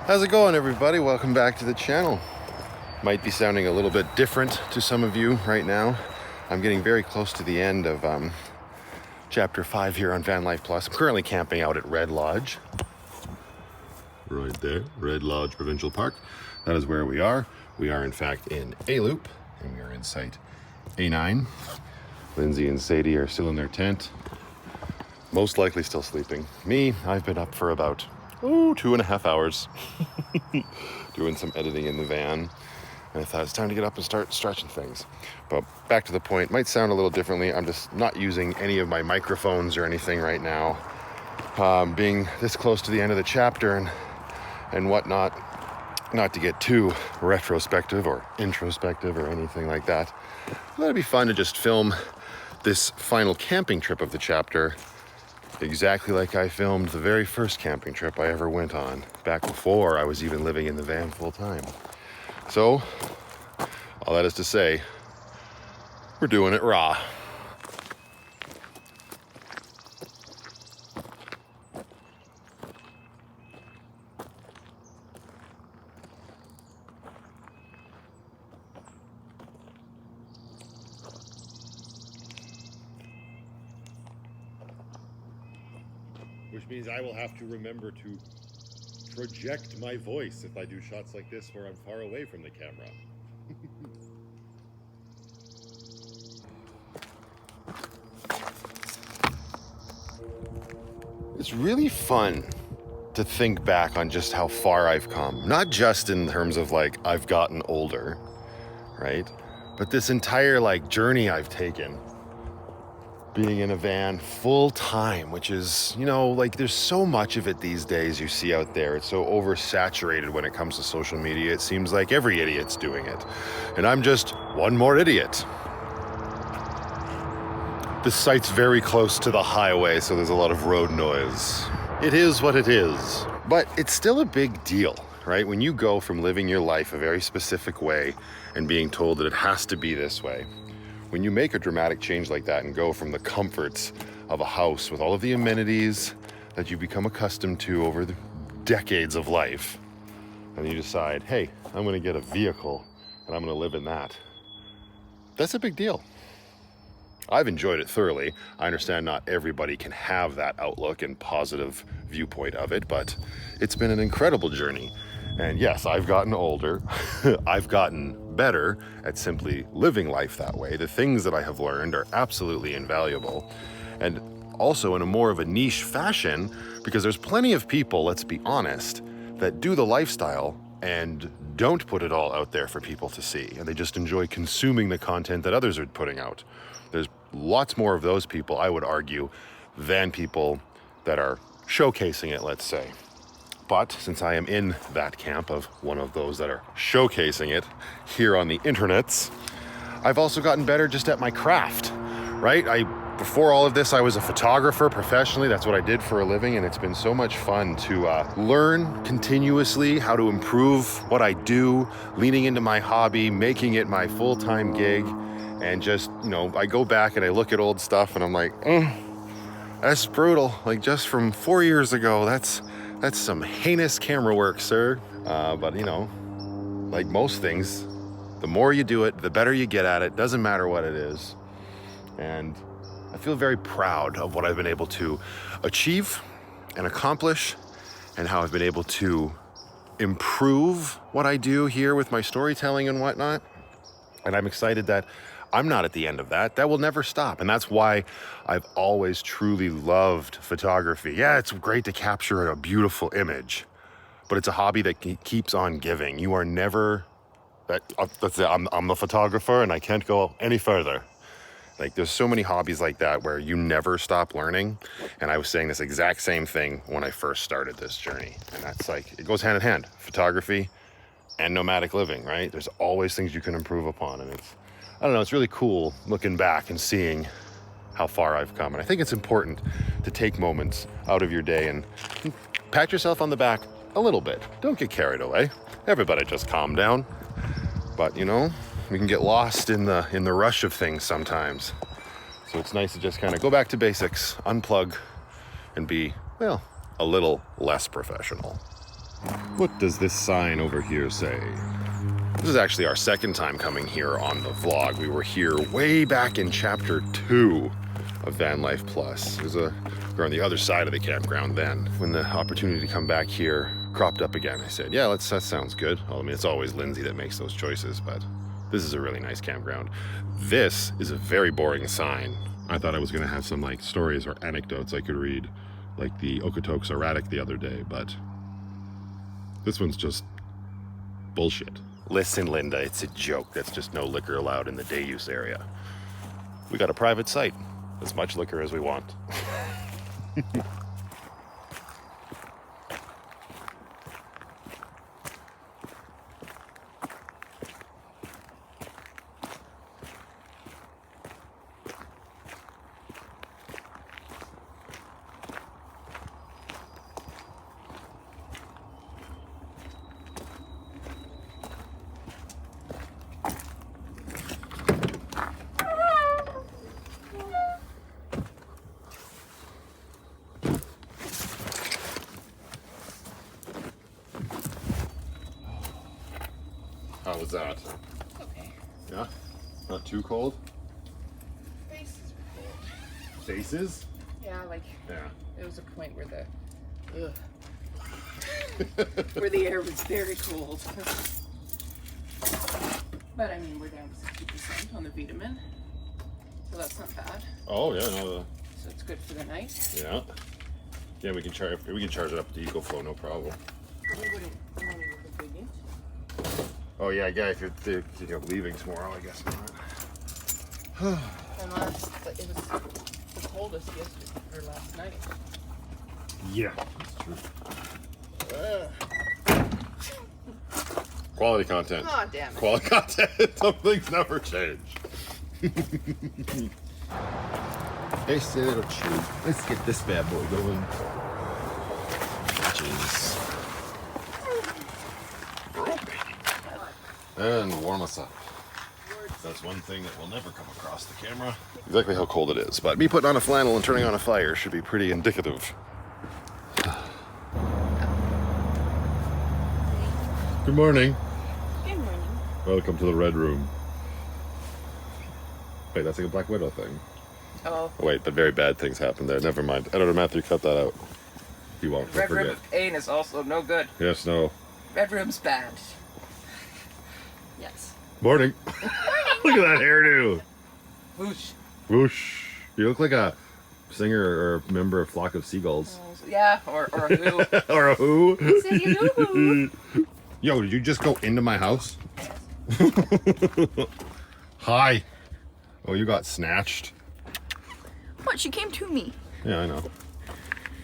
How's it going, everybody? Welcome back to the channel. Might be sounding a little bit different to some of you right now. I'm getting very close to the end of chapter 5 here on Van Life Plus. I'm currently camping out at Red Lodge. Right there, Red Lodge Provincial Park. That is where we are. We are in fact in A Loop, and we are in site A9. Lindsay and Sadie are still in their tent, most likely still sleeping. Me, I've been up for about 2.5 hours doing some editing in the van, and I thought it's time to get up and start stretching things. But back to the point, might sound a little differently. I'm just not using any of my microphones or anything right now. Being this close to the end of the chapter and whatnot, not to get too retrospective or introspective or anything like that. That'd be fun to just film this final camping trip of the chapter exactly like I filmed the very first camping trip I ever went on, back before I was even living in the van full time. So, all that is to say, we're doing it raw. Which means I will have to remember to project my voice if I do shots like this where I'm far away from the camera. It's really fun to think back on just how far I've come. Not just in terms of like I've gotten older, right? But this entire like journey I've taken. Being in a van full time, which is, you know, like there's so much of it these days you see out there. It's so oversaturated when it comes to social media. It seems like every idiot's doing it. And I'm just one more idiot. This site's very close to the highway, so there's a lot of road noise. It is what it is. But it's still a big deal, right? When you go from living your life a very specific way and being told that it has to be this way. When you make a dramatic change like that and go from the comforts of a house with all of the amenities that you become accustomed to over the decades of life, and you decide, hey, I'm gonna get a vehicle and I'm gonna live in that. That's a big deal. I've enjoyed it thoroughly. I understand not everybody can have that outlook and positive viewpoint of it, but it's been an incredible journey. And yes, I've gotten older. I've gotten better at simply living life that way. The things that I have learned are absolutely invaluable. And also in a more of a niche fashion, because there's plenty of people, let's be honest, that do the lifestyle and don't put it all out there for people to see. And they just enjoy consuming the content that others are putting out. There's lots more of those people, I would argue, than people that are showcasing it, let's say. But since I am in that camp of one of those that are showcasing it here on the internets, I've also gotten better just at my craft, right? Before all of this, I was a photographer professionally. That's what I did for a living, and it's been so much fun to learn continuously how to improve what I do, leaning into my hobby, making it my full-time gig, and just, you know, I go back and I look at old stuff and I'm like, that's brutal. Like just from 4 years ago, that's some heinous camera work, sir. But you know, like most things, the more you do it, the better you get at it. Doesn't matter what it is. And I feel very proud of what I've been able to achieve and accomplish, and how I've been able to improve what I do here with my storytelling and whatnot. And I'm excited that I'm not at the end of that. That will never stop. And that's why I've always truly loved photography. Yeah, it's great to capture a beautiful image, but it's a hobby that keeps on giving. You are never, that's it, I'm the photographer and I can't go any further. Like there's so many hobbies like that where you never stop learning. And I was saying this exact same thing when I first started this journey. And that's like, it goes hand in hand, photography and nomadic living, right? There's always things you can improve upon. And I don't know, it's really cool looking back and seeing how far I've come. And I think it's important to take moments out of your day and pat yourself on the back a little bit. Don't get carried away. Everybody just calm down. But you know, we can get lost in the rush of things sometimes. So it's nice to just kind of go back to basics, unplug, and be, well, a little less professional. What does this sign over here say? This is actually our second time coming here on the vlog. We were here way back in chapter 2 of Van Life Plus. We were on the other side of the campground then. When the opportunity to come back here cropped up again, I said, yeah, that sounds good. I mean, it's always Lindsay that makes those choices, but this is a really nice campground. This is a very boring sign. I thought I was gonna have some like stories or anecdotes I could read, like the Okotoks erratic the other day, but this one's just bullshit. Listen, Linda, it's a joke. That's just no liquor allowed in the day use area. We got a private site. As much liquor as we want. How was that? Okay. Yeah? Not too cold? Faces were cold. Faces? Yeah, like Yeah. there was a point where where the air was very cold. But I mean, we're down to 60% on the VTOMAN, so that's not bad. Oh yeah, no. So it's good for the night. Yeah. Yeah, we can charge it up to EcoFlow, no problem. We wouldn't look convenient. Oh yeah, if you're thinking of leaving tomorrow, I guess not. Unless it was the coldest yesterday or last night. Yeah, that's true. Quality content. Oh damn it. Quality content. Some things never change. Hey, say little chew. Let's get this bad boy going. Jeez. And warm us up. That's one thing that will never come across the camera. Exactly how cold it is, but me putting on a flannel and turning on a fire should be pretty indicative. Good morning. Good morning. Welcome to the Red Room. Wait, that's like a Black Widow thing. Oh. Wait, but very bad things happened there. Never mind. Editor Matthew, cut that out. He won't. Red Forget. Room of Pain is also no good. Yes, no. Red Room's bad. Yes. Morning. Look at that hairdo. Whoosh. Whoosh. You look like a singer or a member of Flock of Seagulls. Yeah, or a who. Or a who? Say who. Yo, did you just go into my house? Hi. Oh, you got snatched. What? She came to me. Yeah, I know.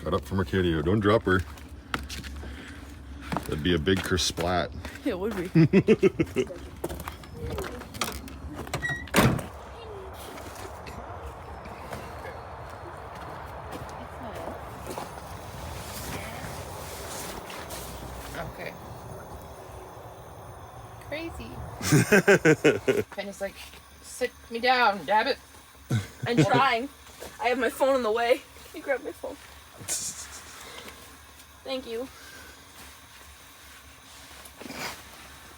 Got up from her kitty. Don't drop her. That'd be a big kersplat. It would be. Okay. Crazy. Penny's like, sit me down, dab it. I'm trying. I have my phone in the way. Can you grab my phone? Thank you.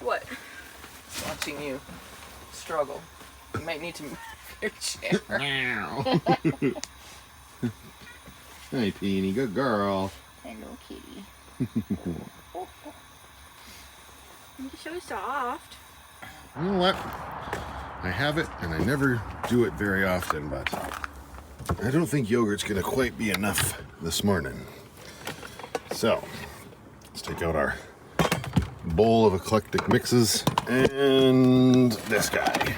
What? Watching you struggle. You might need to move your chair. Hey, Peony, good girl. Hello, kitty. You're so soft. You know what? I have it, and I never do it very often, but I don't think yogurt's gonna quite be enough this morning. So, let's take out our bowl of eclectic mixes and this guy.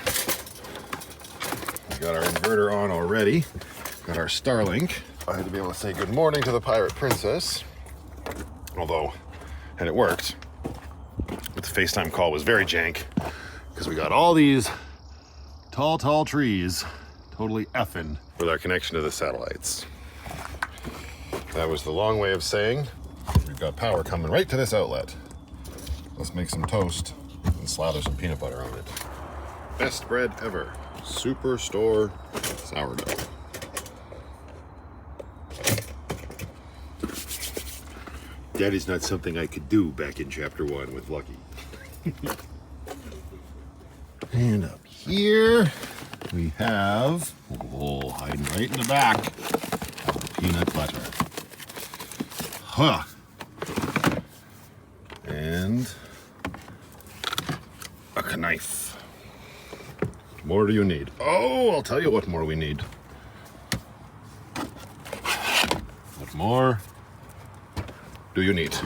We got our inverter on already. Got our Starlink. I had to be able to say good morning to the Pirate Princess. Although, and it worked. But the FaceTime call was very jank because we got all these tall trees totally effing with our connection to the satellites. That was the long way of saying we've got power coming right to this outlet. Let's make some toast and slather some peanut butter on it. Best bread ever. Superstore sourdough. That is not something I could do back in chapter 1 with Lucky. And up here we have, oh, hiding right in the back, the peanut butter. Huh. And a knife. What more do you need? Oh, I'll tell you what more we need. What more do you need?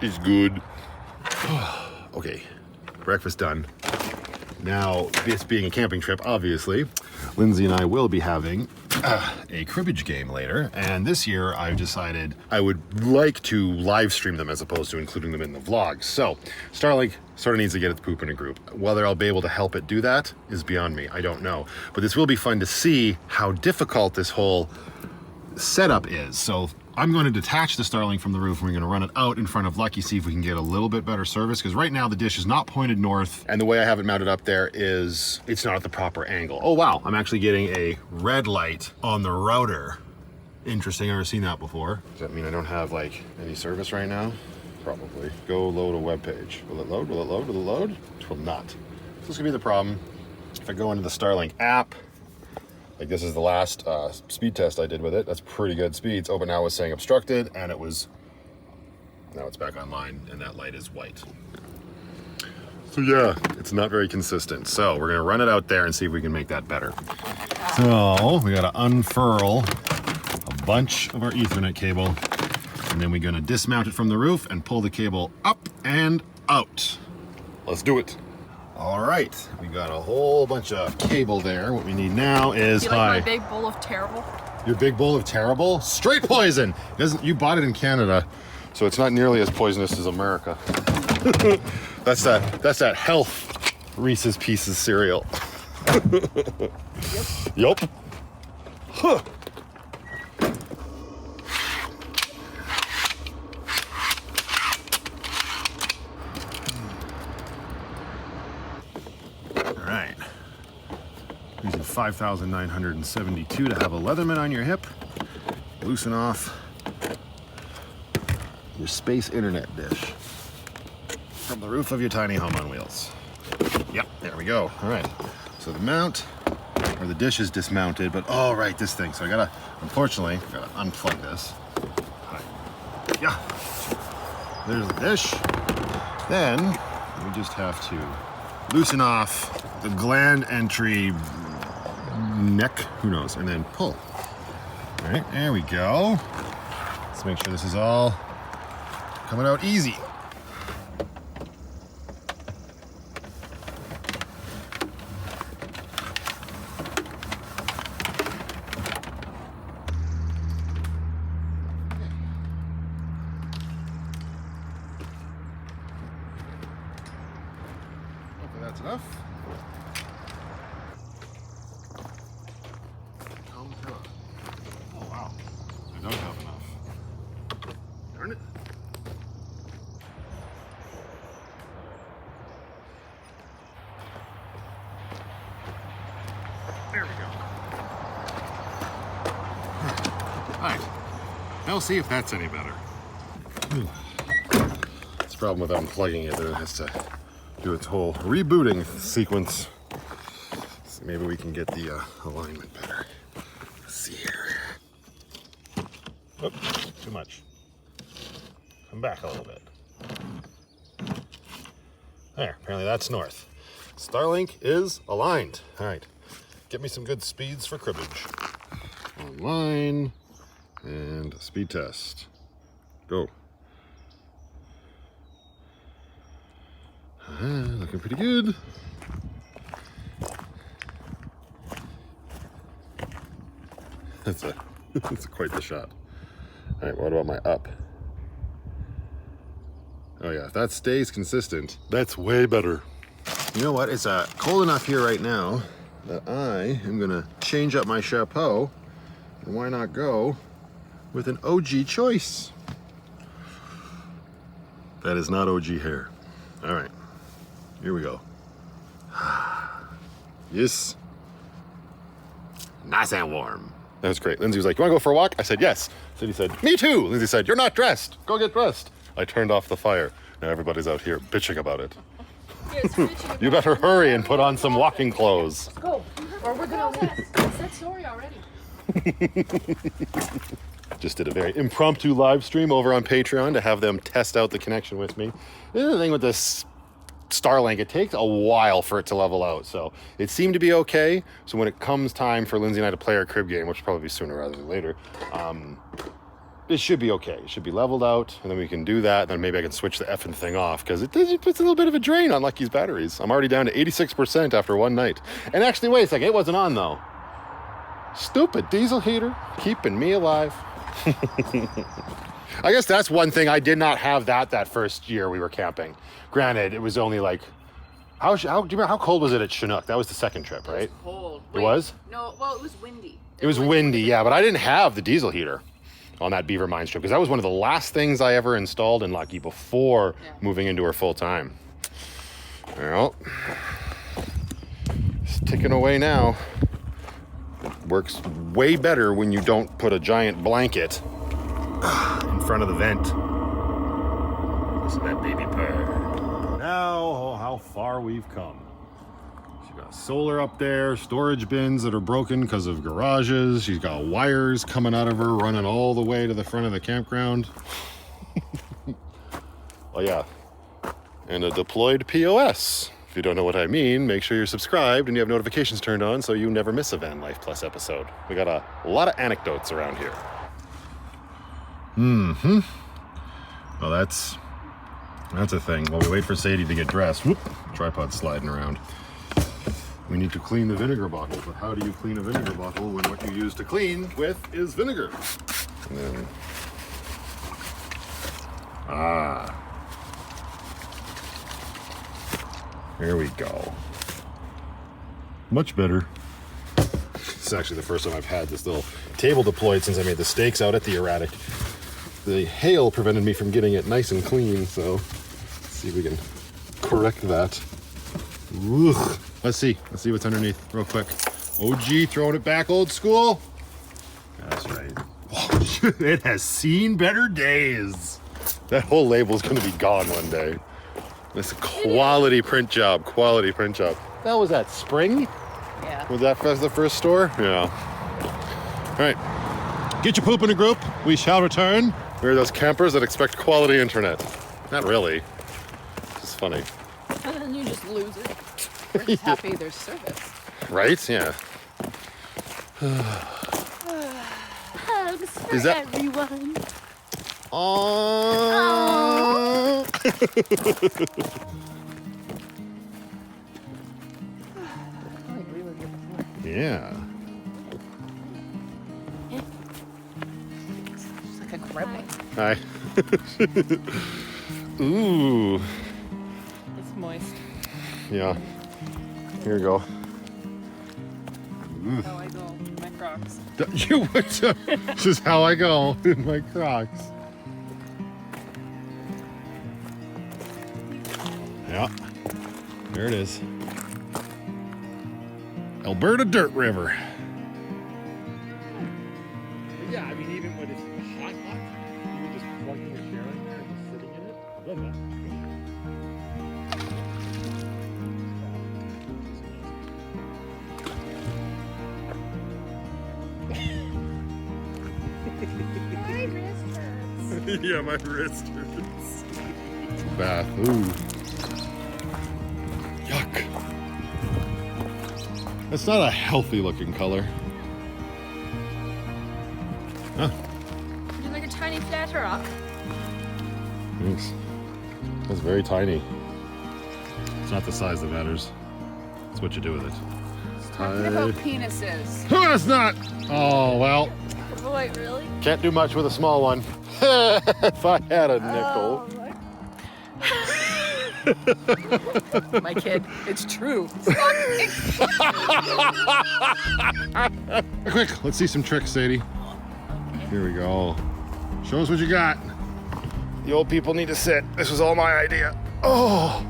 Is good. Okay, breakfast done. Now, this being a camping trip, obviously, Lindsay and I will be having a cribbage game later, and this year I've decided I would like to live stream them as opposed to including them in the vlog. So, Starlink sort of needs to get its poop in a group. Whether I'll be able to help it do that is beyond me, I don't know. But this will be fun to see how difficult this whole setup is. So I'm going to detach the Starlink from the roof and we're going to run it out in front of Lucky, see if we can get a little bit better service, because right now the dish is not pointed north, and the way I have it mounted up there is it's not at the proper angle. Oh wow, I'm actually getting a red light on the router. Interesting, I've never seen that before. Does that mean I don't have like any service right now? Probably. Go load a web page. Will it load? Will it load? Will it load? It will not. So this is gonna be the problem. If I go into the Starlink app, like this is the last speed test I did with it. That's pretty good speeds. Oh, but now it's saying obstructed, and now it's back online, and that light is white. So yeah, it's not very consistent. So we're gonna run it out there and see if we can make that better. So we gotta unfurl a bunch of our Ethernet cable, and then we're gonna dismount it from the roof and pull the cable up and out. Let's do it. All right, we got a whole bunch of cable there. What we need now is, You like my big bowl of terrible? Your big bowl of terrible? Straight poison! You bought it in Canada, so it's not nearly as poisonous as America. That's that health Reese's Pieces cereal. Yup. Huh. All right. Using 5,972 to have a Leatherman on your hip. Loosen off your space internet dish from the roof of your tiny home on wheels. Yep, there we go. All right, so the mount, or the dish is dismounted, but oh right, this thing. So unfortunately, I gotta unplug this. All right. Yeah, there's the dish. Then we just have to loosen off the gland entry neck, who knows, and then pull. All right, there we go. Let's make sure this is all coming out easy. Hopefully that's enough. Oh wow, I don't have enough. Darn it. There we go. All right, now we'll see if that's any better. It's the problem with unplugging it, that it has to do its whole rebooting sequence. So maybe we can get the alignment better. Let's see here. Oops, too much. Come back a little bit. There, apparently that's north. Starlink is aligned. All right, get me some good speeds for cribbage. Online and speed test. Go. Looking pretty good. That's quite the shot. All right, what about my up? Oh yeah, if that stays consistent, that's way better. You know what? It's cold enough here right now that I am gonna change up my chapeau. And why not go with an OG choice? That is not OG hair. All right, here we go. Yes. Nice and warm. That was great. Lindsay was like, you wanna go for a walk? I said, yes. He said, me too. Lindsay said, you're not dressed. Go get dressed. I turned off the fire. Now everybody's out here bitching about it. You better hurry and put on some walking clothes. Let's go. Or we're gonna lose. It's that story already. Just did a very impromptu live stream over on Patreon to have them test out the connection with me. This is the thing with this Starlink, it takes a while for it to level out. So it seemed to be okay. So when it comes time for Lindsay and I to play our crib game, which will probably be sooner rather than later, it should be okay. It should be leveled out, and then we can do that. Then maybe I can switch the effing thing off, because it puts a little bit of a drain on Lucky's batteries. I'm already down to 86% after one night. And actually, wait a second, it wasn't on though. Stupid diesel heater, keeping me alive. I guess that's one thing I did not have that first year we were camping. Granted, it was only like, do you remember how cold was it at Chinook? That was the second trip, right? It was cold. It was? No, well, it was windy. It was windy, yeah, but I didn't have the diesel heater on that Beaver Mines trip, because that was one of the last things I ever installed in Lucky before moving into her full time. Well, it's ticking away now. Works way better when you don't put a giant blanket in front of the vent. Listen to that baby purr. Now, how far we've come. She's got solar up there, storage bins that are broken because of garages. She's got wires coming out of her, running all the way to the front of the campground. Oh yeah, and a deployed POS. If you don't know what I mean, make sure you're subscribed and you have notifications turned on so you never miss a Van Life Plus episode. We got a lot of anecdotes around here. Well, that's a thing. While we wait for Sadie to get dressed, whoop, tripod's sliding around. We need to clean the vinegar bottle, but how do you clean a vinegar bottle when what you use to clean with is vinegar? And then, there we go. Much better. This is actually the first time I've had this little table deployed since I made the stakes out at the erratic. The hail prevented me from getting it nice and clean, so let's see if we can correct that. Ugh. Let's see what's underneath real quick. OG throwing it back old school. That's right. It has seen better days. That whole label's gonna be gone one day. It's a quality print job, That was that spring? Yeah. Was that the first store? Yeah. All right, get your poop in a group. We shall return. We're those campers that expect quality internet. Not really. It's just funny. And then you just lose it. We're just happy there's service. Right? Yeah. Hugs for Is that- everyone. Oh. Yeah. It's like a gremlin. Hi. Ooh. It's moist. Yeah. Here we go. How I go. My Crocs. You would. This is how I go in my Crocs. Yeah. There it is. Alberta Dirt River. Yeah, I mean, even when it's hot, you can just plug in your chair in there and just sitting in it. I love that. My wrist hurts. Yeah, my wrist hurts. Bath. Ooh. Yuck. That's not a healthy looking color. Huh? You're like a tiny flat rock. Thanks. That's very tiny. It's not the size that matters. It's what you do with it. Talking about penises. Oh, it's not! Oh, well. Wait, really? Can't do much with a small one. If I had a nickel. Oh, my. My kid, it's true. Quick, let's see some tricks, Sadie. Here we go. Show us what you got. The old people need to sit. This was all my idea. Oh.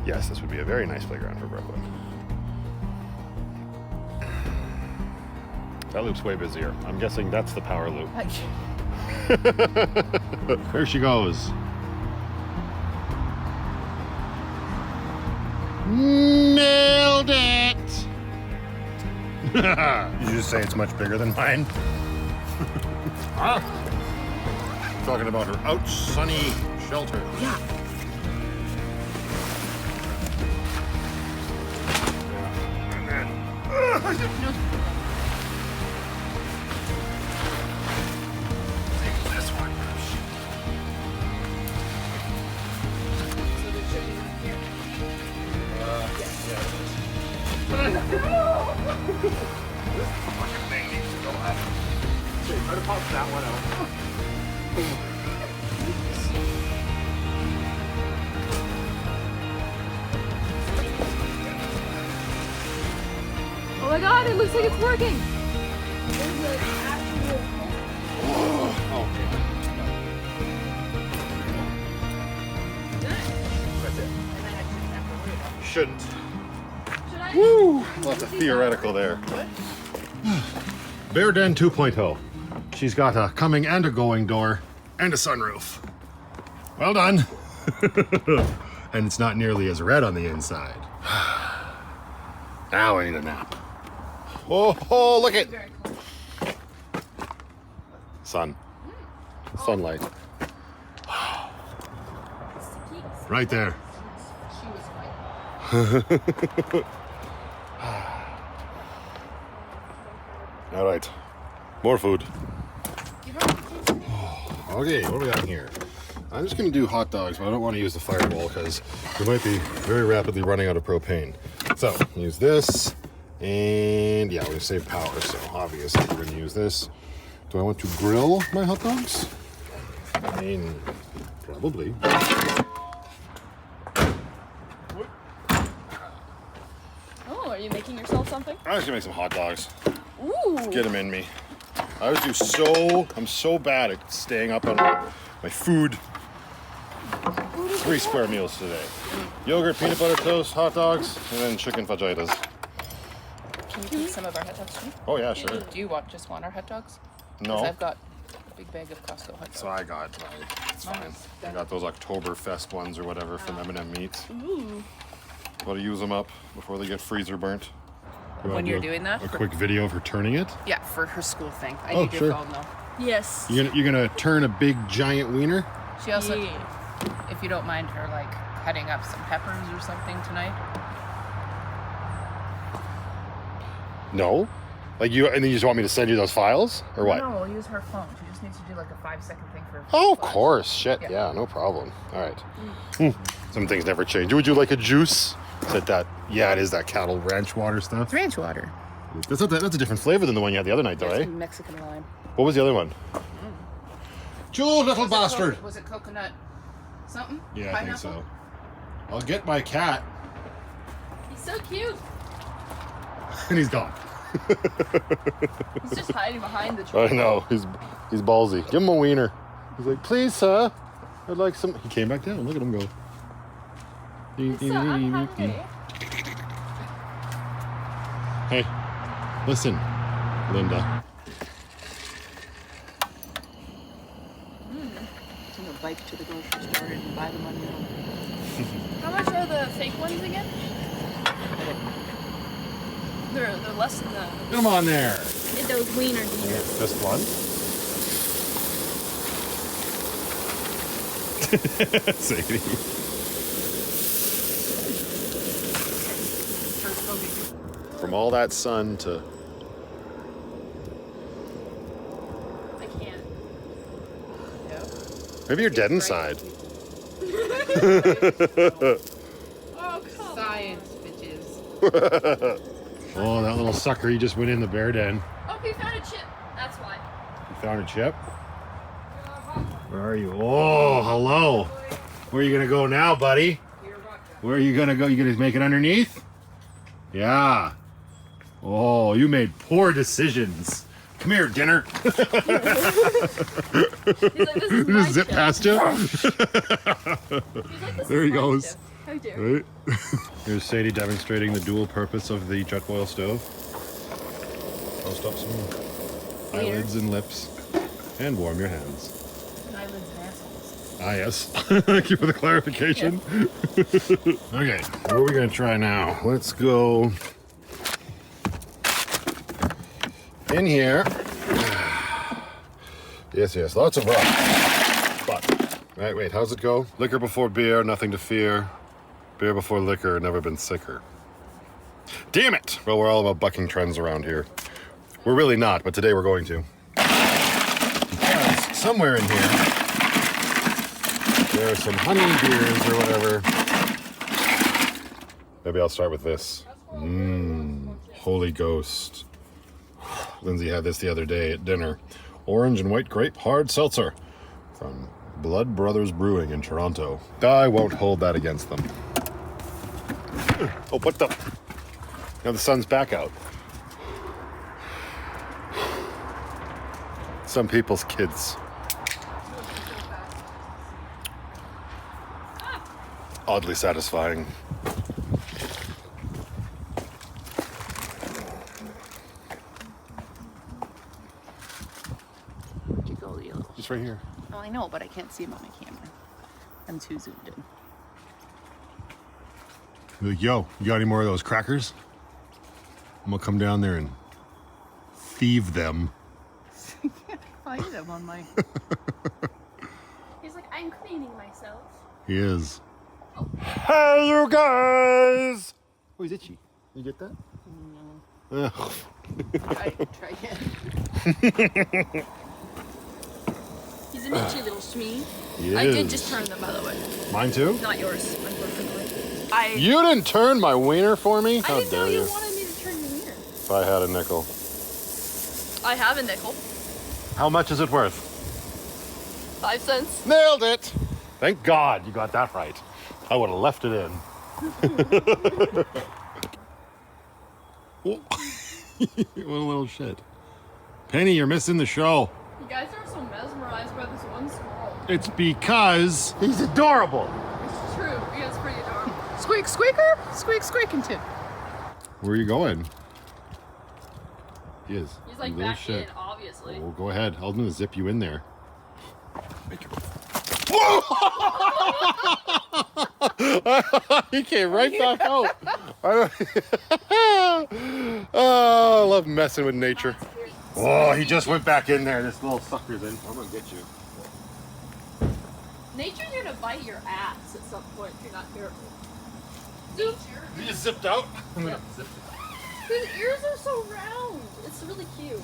Yes, this would be a very nice playground for Brooklyn. That loop's way busier. I'm guessing that's the power loop. There she goes. Nailed it! Did you just say it's much bigger than mine? Huh? Talking about her ouch sunny shelter. Yeah. And then, this one. This fucking thing needs to go up. Okay, try to pop that one out. Oh my god, it looks like it's working. There's an actual... Okay. That's it. Shouldn't. Should I? Woo! Lots of theoretical there. Bear Den 2.0. She's got a coming and a going door and a sunroof. Well done. And it's not nearly as red on the inside. Now I need a nap. Oh, look it! Very cool. Sun. Sunlight. Right there. She was white. All right. More food. Okay, what do we got here? I'm just going to do hot dogs, but I don't want to use the fireball because we might be very rapidly running out of propane. So, use this, and yeah, we're going to save power, so obviously we're going to use this. Do I want to grill my hot dogs? I mean, probably. Oh, are you making yourself something? I'm just going to make some hot dogs. Ooh. Get them in me. I'm so bad at staying up on my food. 3 square meals today. Yogurt, peanut butter toast, hot dogs, and then chicken fajitas. Can you take some of our hot dogs too? Oh yeah, sure. Do you just want our hot dogs? 'Cause No. I've got a big bag of Costco hot dogs. So I got, it's fine. I got those Oktoberfest ones or whatever from M&M Meats. Ooh. Gotta use them up before they get freezer burnt. You wanna When you're do doing that? a quick video of her turning it. Yeah, for her school thing. I Oh, need sure. your phone though. Yes. You're gonna turn a big giant wiener? She also, Yeah. if you don't mind her like cutting up some peppers or something tonight. No. Like and then you just want me to send you those files or what? No, we'll use her phone. She just needs to do like a 5-second thing for. Oh, of flash. course. Shit. Yeah. Yeah, no problem. All right. Some things never change. Would you like a juice? Is it that? Yeah, it is that cattle ranch water stuff. It's ranch water. That's a different flavor than the one you had the other night, though, It's eh? Mexican lime. What was the other one? Jules, little bastard. Was it coconut something? Yeah, I think Pineapple? so. I'll get my cat, He's so cute. and he's gone. He's just hiding behind the tree. I know. He's ballsy. Give him a wiener. He's like, please, sir. I'd like some. He came back down. Look at him go. So I'm hungry. Hey, listen, Linda. I'm gonna bike to the grocery store and buy them on your own. How much are the fake ones again? They're less than the Come on there. those wiener eaters. This one. Sadie. From all that sun to. I can't. Maybe you're dead inside. Oh, come Science, bitches. Oh, that little sucker, he just went in the bear den. Oh, he found a chip. That's why. You found a chip? Where are you? Oh, hello. Where are you gonna go now, buddy? Where are you gonna go? You gonna make it underneath? Yeah. Oh, you made poor decisions. Come here, dinner. He's like, this is my Just zip chef. past you. He's like, this There is he my goes. chef. How dare you? Right? Here's Sadie demonstrating the dual purpose of the Jetboil stove. Toast up some eyelids and lips and warm your hands. Eyelids and assholes. Ah, yes. Thank you for the clarification. Okay, what are we going to try now? Let's go in here. Yes, yes, lots of rock. But, right, wait, how's it go? Liquor before beer, nothing to fear. Beer before liquor, never been sicker. Damn it! Well, we're all about bucking trends around here. We're really not, but today we're going to. Because somewhere in here, there are some honey beers or whatever. Maybe I'll start with this. Holy Ghost. Lindsay had this the other day at dinner. Orange and white grape hard seltzer from Blood Brothers Brewing in Toronto. I won't hold that against them. Oh, what the? Now the sun's back out. Some people's kids. Oddly satisfying. Where'd you go, you little? Just right here. Oh, I know, but I can't see him on my camera. I'm too zoomed in. Be like, yo, you got any more of those crackers? I'm gonna come down there and thieve them. Find him on my. He's like, I'm cleaning myself. He is. Hey, you guys! Oh, he's itchy. You get that? No. Ugh. Try again. He's an itchy little shmee. He I did is. just turn them, by the way. Mine too? Not yours, unfortunately. You didn't turn my wiener for me? I How didn't know dare you you? wanted me to turn your wiener. If I had a nickel. I have a nickel. How much is it worth? 5 cents. Nailed it! Thank God you got that right. I would have left it in. What a little shit. Penny, you're missing the show. You guys are so mesmerized by this one squirrel. It's because he's adorable. It's true. He is pretty adorable. Squeak, squeaker. Squeak, squeakington. Where are you going? He is. He's like You little back shit. in, obviously. Oh, go ahead. I'm gonna zip you in there. He came right back out. Oh, I love messing with nature. Oh, he just went back in there. This little sucker's in. I'm gonna get you. Nature's gonna bite your ass at some point if you're not careful. Dude, You just zipped out? Yeah. his ears are so round. It's really cute.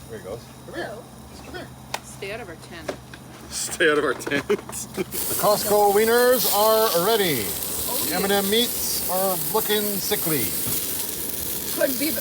There he goes. Come here. So, Just come here. stay out of our tent. Stay out of our tent. The Costco wieners are ready. The M&M meats are looking sickly. Would be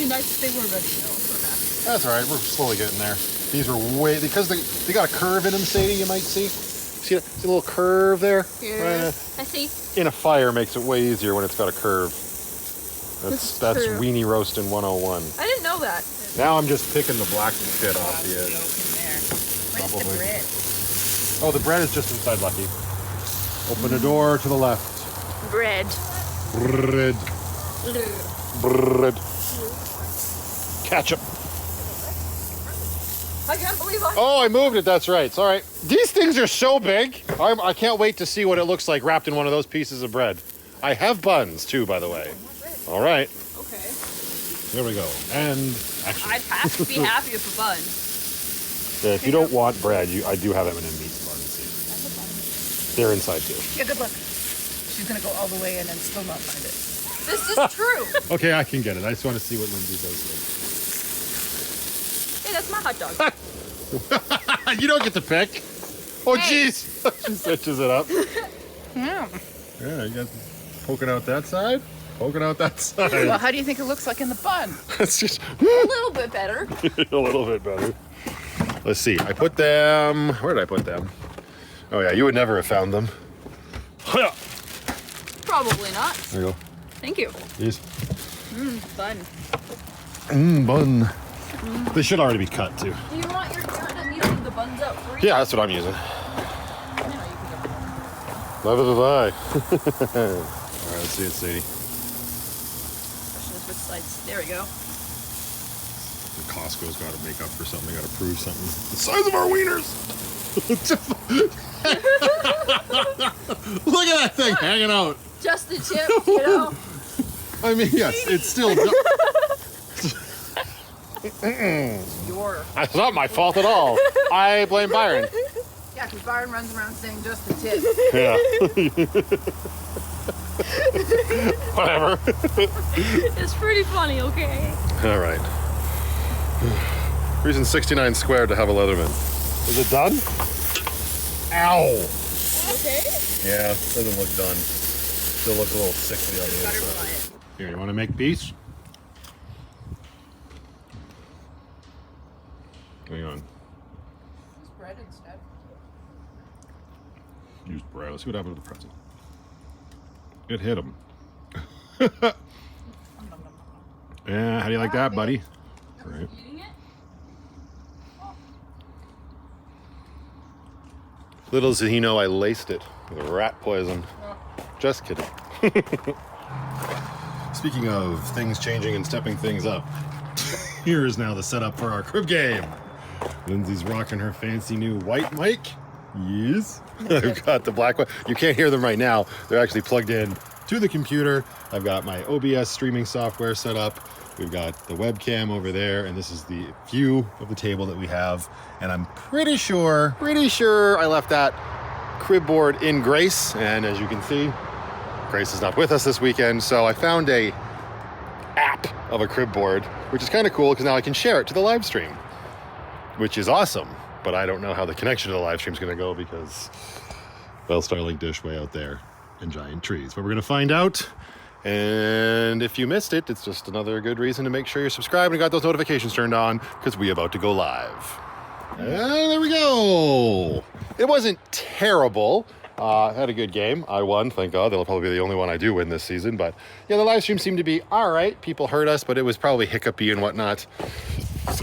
nice if they were ready though for that. That's all right. We're slowly getting there. These are way because they got a curve in them, Sadie. You might see. See a little curve there. Yeah. I see. In a fire makes it way easier when it's got a curve. This That's is true. weenie roasting 101. I didn't know that. Now I'm just picking the black shit off the edge. Where's the Probably. bread? Oh, the bread is just inside Lucky. Open the door to the left. Bread. Bread. Bread. Ketchup. I can't believe Oh, I moved it. That's right. It's all right. These things are so big. I can't wait to see what it looks like wrapped in one of those pieces of bread. I have buns too, by the way. All right. Okay. There we go. And actually, I'd have to be happy with a bun. if you don't want bread, I do have M&M meats buns. They're inside too. Yeah, good luck. She's gonna go all the way and then still not find it. This is true. Okay, I can get it. I just want to see what Lindsay does Hey, that's my hot dog. here. You don't get to pick. Oh, Hey. jeez. She stitches it up. Yeah. Yeah, you got poking out that side, poking out that side. Well, how do you think it looks like in the bun? It's just A little bit better. a little bit better. Let's see. I put them. Where did I put them? Oh yeah, you would never have found them. Probably not. There you go. Thank you. These. Fun. Bun. They should already be cut too. Do you want your turn? I'm using the buns out for you. Yeah, that's what I'm using. You know, you can go. Bye bye bye. All right, let's see it, Sadie. Especially with slides. There we go. Costco's got to make up for something. They got to prove something. The size of our wieners. Look at that thing hanging out. Just the chip, you know. I mean, yes, it's still. That's not my fault at all. I blame Byron. Yeah, because Byron runs around saying just the tip. Yeah. Whatever. It's pretty funny, okay? All right. Reason 69 squared to have a Leatherman. Is it done? Ow! Okay. Yeah, doesn't look done. Still looks a little sickly on the inside. Here, you want to make peace? Hang on. Use bread instead. Use bread. Let's see what happened to the pretzel. It hit him. Yeah, how do you like that, buddy? Right. Eating it? Little does he know I laced it with rat poison. Just kidding. Speaking of things changing and stepping things up, here is now the setup for our crib game. Lindsay's rocking her fancy new white mic. Yes. I've got the black one. You can't hear them right now. They're actually plugged in to the computer. I've got my OBS streaming software set up. We've got the webcam over there, and this is the view of the table that we have. And I'm pretty sure I left that crib board in Grace. And as you can see, Grace is not with us this weekend. So I found a app of a crib board, which is kind of cool because now I can share it to the live stream, which is awesome. But I don't know how the connection to the live stream is going to go because, well, Starlink dish way out there and giant trees. But we're going to find out. And if you missed it, it's just another good reason to make sure you're subscribed and got those notifications turned on because we're about to go live. And there we go. It wasn't terrible. I had a good game. I won, thank God. That'll probably be the only one I do win this season. But yeah, the live stream seemed to be all right. People heard us, but it was probably hiccupy and whatnot.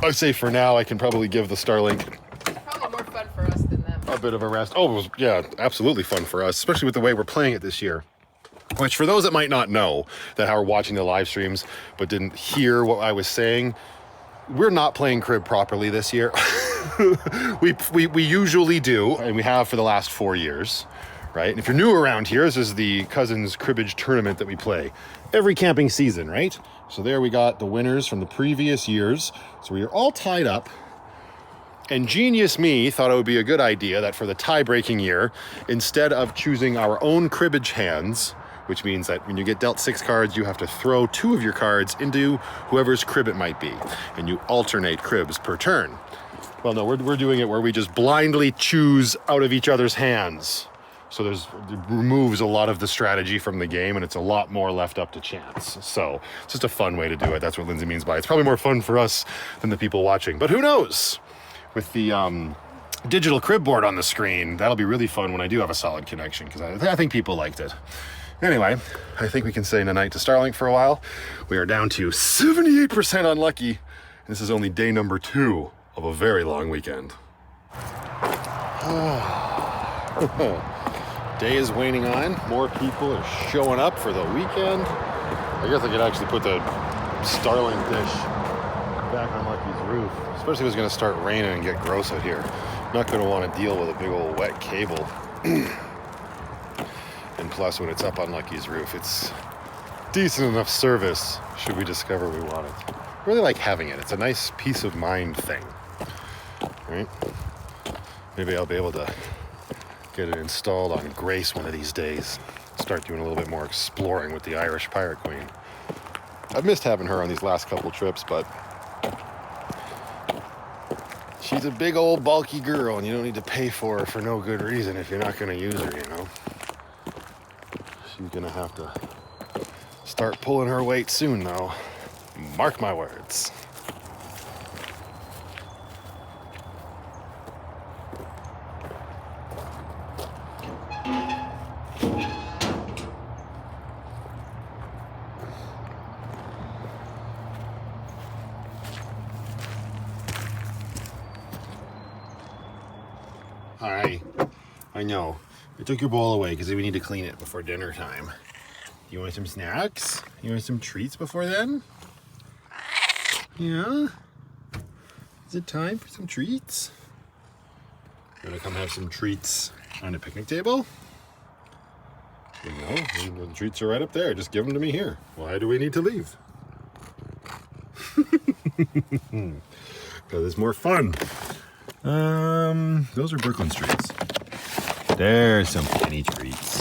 I'd say for now, I can probably give the Starlink Probably more fun for us than them. a bit of a rest. Oh, it was, yeah, absolutely fun for us, especially with the way we're playing it this year. Which, for those that might not know, that are watching the live streams but didn't hear what I was saying, we're not playing crib properly this year. we usually do, and we have for the last 4 years, right? And if you're new around here, this is the Cousins Cribbage tournament that we play every camping season, right? So there we got the winners from the previous years. So we are all tied up. And genius me thought it would be a good idea that for the tie-breaking year, instead of choosing our own cribbage hands, which means that when you get dealt 6 cards, you have to throw 2 of your cards into whoever's crib it might be. And you alternate cribs per turn. Well, no, we're doing it where we just blindly choose out of each other's hands. So it removes a lot of the strategy from the game, and it's a lot more left up to chance. So it's just a fun way to do it. That's what Lindsay means by it's probably more fun for us than the people watching. But who knows? With the digital crib board on the screen, that'll be really fun when I do have a solid connection, because I think people liked it. Anyway, I think we can say goodnight to Starlink for a while. We are down to 78% unlucky. This is only day number 2 of a very long weekend. Day is waning on. More people are showing up for the weekend. I guess I could actually put the Starlink dish back on Lucky's roof, especially if it's going to start raining and get gross out here. I'm not going to want to deal with a big old wet cable. And plus, when it's up on Lucky's roof, it's decent enough service should we discover we want it. I really like having it. It's a nice peace of mind thing, right? Maybe I'll be able to get it installed on Grace one of these days. Start doing a little bit more exploring with the Irish Pirate Queen. I've missed having her on these last couple trips, but she's a big old bulky girl, and you don't need to pay for her for no good reason if you're not going to use her, you know? She's going to have to start pulling her weight soon, though. Mark my words. Hi. I know. I took your bowl away because we need to clean it before dinner time. You want some snacks? You want some treats before then? Yeah? Is it time for some treats? You want to come have some treats on a picnic table? You know, the treats are right up there. Just give them to me here. Why do we need to leave? Because it's more fun. Those are Brooklyn treats. There's some penny treats.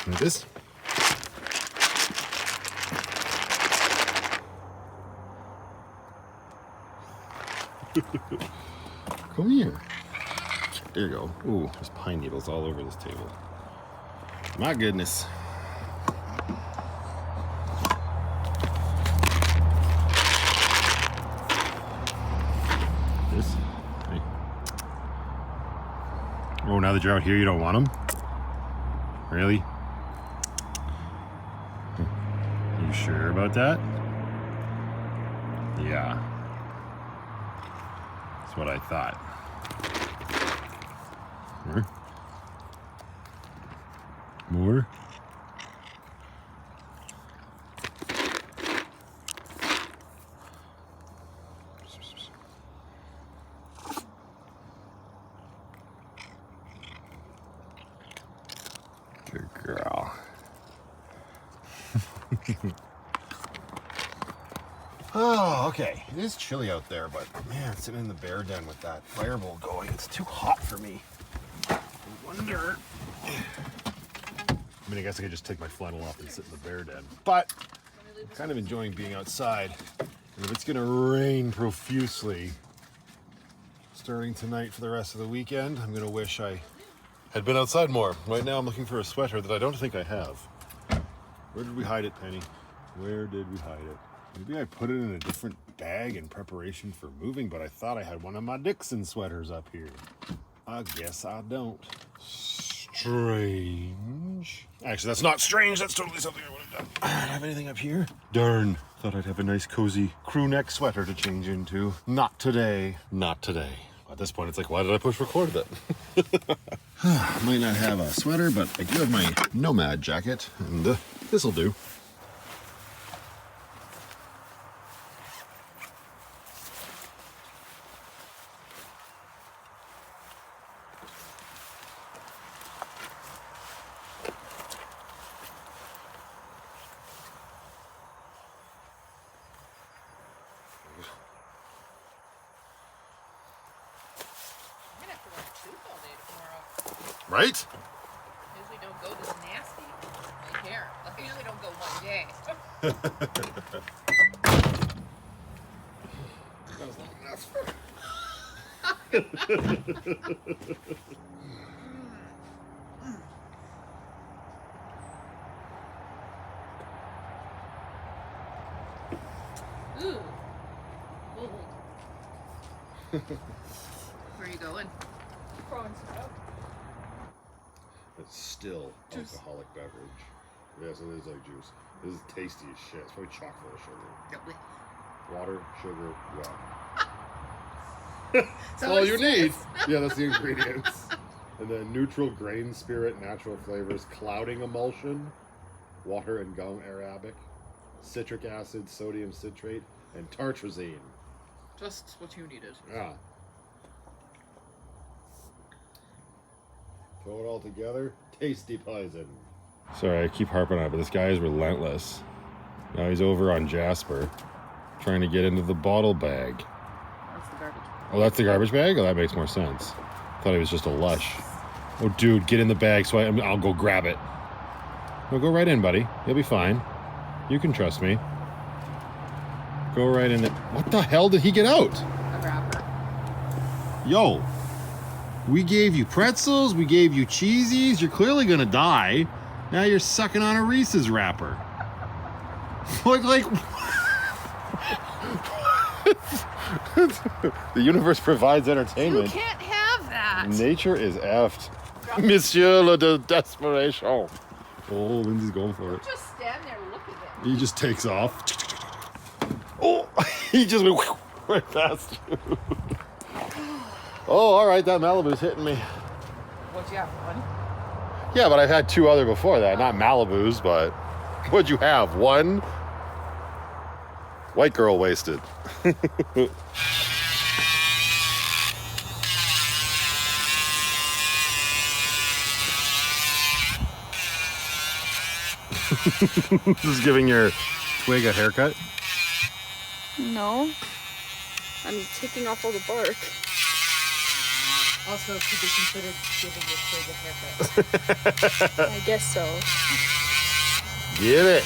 Like this. Come here. There you go. Ooh, there's pine needles all over this table. My goodness. This. Hey. Oh, now that you're out here, you don't want them? Really? You sure about that? Yeah. That's what I thought. More? More? Good girl. Oh, okay. It is chilly out there, but man, sitting in the bear den with that fire bowl going, it's too hot for me. I wonder. I mean, I guess I could just take my flannel off and sit in the bear den. But I'm kind of enjoying being outside. And if it's going to rain profusely starting tonight for the rest of the weekend, I'm going to wish I had been outside more. Right now I'm looking for a sweater that I don't think I have. Where did we hide it, Penny? Where did we hide it? Maybe I put it in a different bag in preparation for moving, but I thought I had one of my Dixon sweaters up here. I guess I don't. Strange. Actually, that's not strange. That's totally something I would have done. I don't have anything up here. Darn. Thought I'd have a nice, cozy crew neck sweater to change into. Not today. Not today. At this point, it's like, why did I push record then? Might not have a sweater, but I do have my nomad jacket, and this'll do. Right? Usually don't go this nasty. My hair. Like, I usually don't go one day. That was long enough. Ooh. Where are you going? Prawns. It's still Juice. alcoholic beverage. Yes, it is like juice. This is tasty as shit. It's probably chock full of sugar. Water, sugar, rum. That's all you need. Yeah, that's the ingredients. And then neutral grain spirit, natural flavors, clouding emulsion, water and gum arabic, citric acid, sodium citrate, and tartrazine. Just what you needed. Yeah. Throw it all together. Tasty poison. Sorry, I keep harping on it, but this guy is relentless. Now he's over on Jasper, trying to get into the bottle bag. That's the garbage. Oh, that's the garbage bag? Oh, that makes more sense. Thought it was just a lush. Oh, dude, get in the bag so I'll go grab it. No, go right in, buddy. You'll be fine. You can trust me. Go right in it. What the hell did he get out? A wrapper. Yo, we gave you pretzels, we gave you cheesies. You're clearly gonna die. Now you're sucking on a Reese's wrapper. like the universe provides entertainment. You can't have that. Nature is effed. Monsieur le de desperation. Oh, Lindsay's going for it. Just stand there looking at He just takes off. Oh, he just went right past you. Oh, all right, that Malibu's hitting me. What'd you have, one? Yeah, but I've had 2 other before that. Not Malibus, but what'd you have? 1? White girl wasted. Just giving your twig a haircut? No. I'm taking off all the bark. Also, could be considered giving your twig a haircut. I guess so. Get it.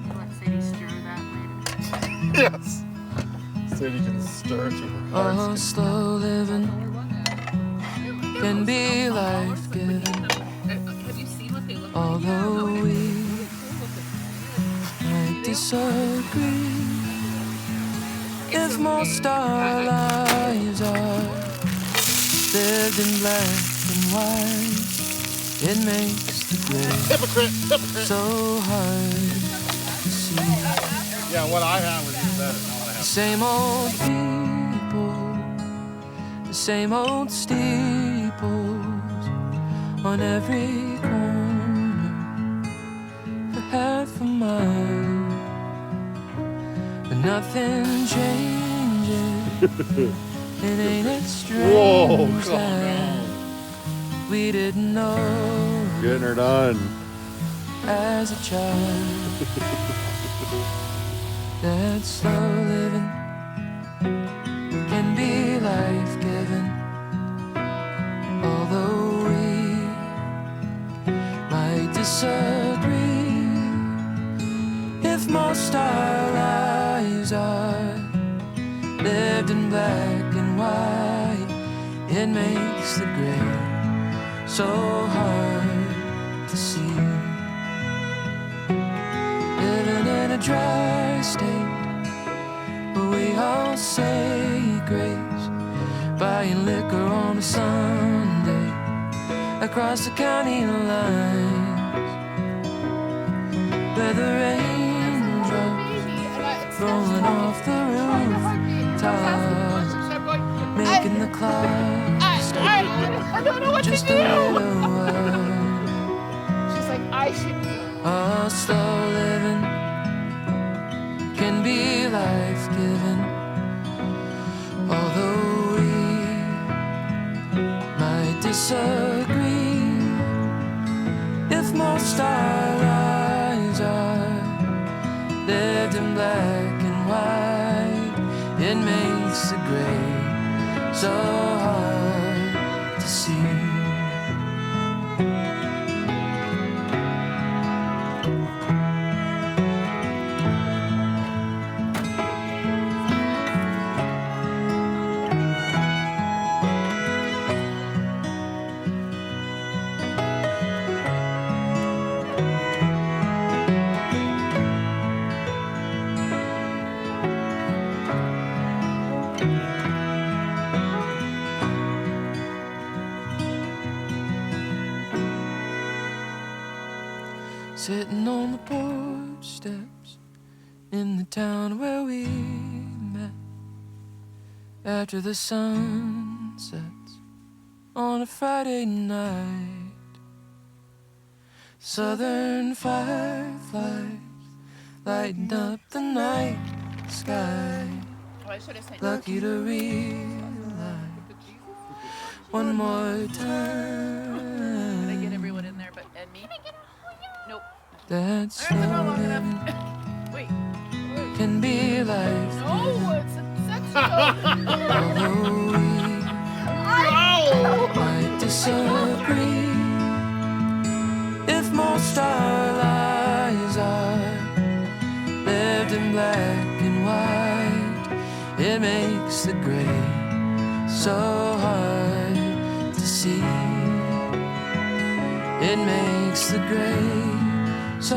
Let Sadie stir that later. Yes. So you can stir to her heart. Oh, slow living can be life-giving. Have you seen what they look like? Although we might disagree, if most our lives are lived in black and white, it makes the gray so hard to see. Yeah, what I have was even better. Not what I The have. same old people, the same old steeples on every corner for half a mile, but nothing changes. And ain't it strange Whoa, that we didn't know Getting her done. as a child that slow living can be life-giving. Although we might disagree, if most our lives are lived in black and white, it makes the gray so hard to see. Living in a dry state where we all say grace, buying liquor on a Sunday across the county lines, where the raindrops rolling off the rooftops, making the clouds stop just a little while. She's like, I should. Oh, slow living can be life-giving. Although we might disagree, if most our lives are lived in black and white, it makes the gray so hard to see. Sitting on the porch steps in the town where we met, after the sun sets on a Friday night. Southern fireflies lighting up the night sky. Lucky to realize one more time. Did I get everyone in there but and me? Nope. That slow living Wait. can be life. No, it's a sex joke. Although we might disagree, if most our lives are lived in black and white, it makes the gray so hard to see. It makes the gray so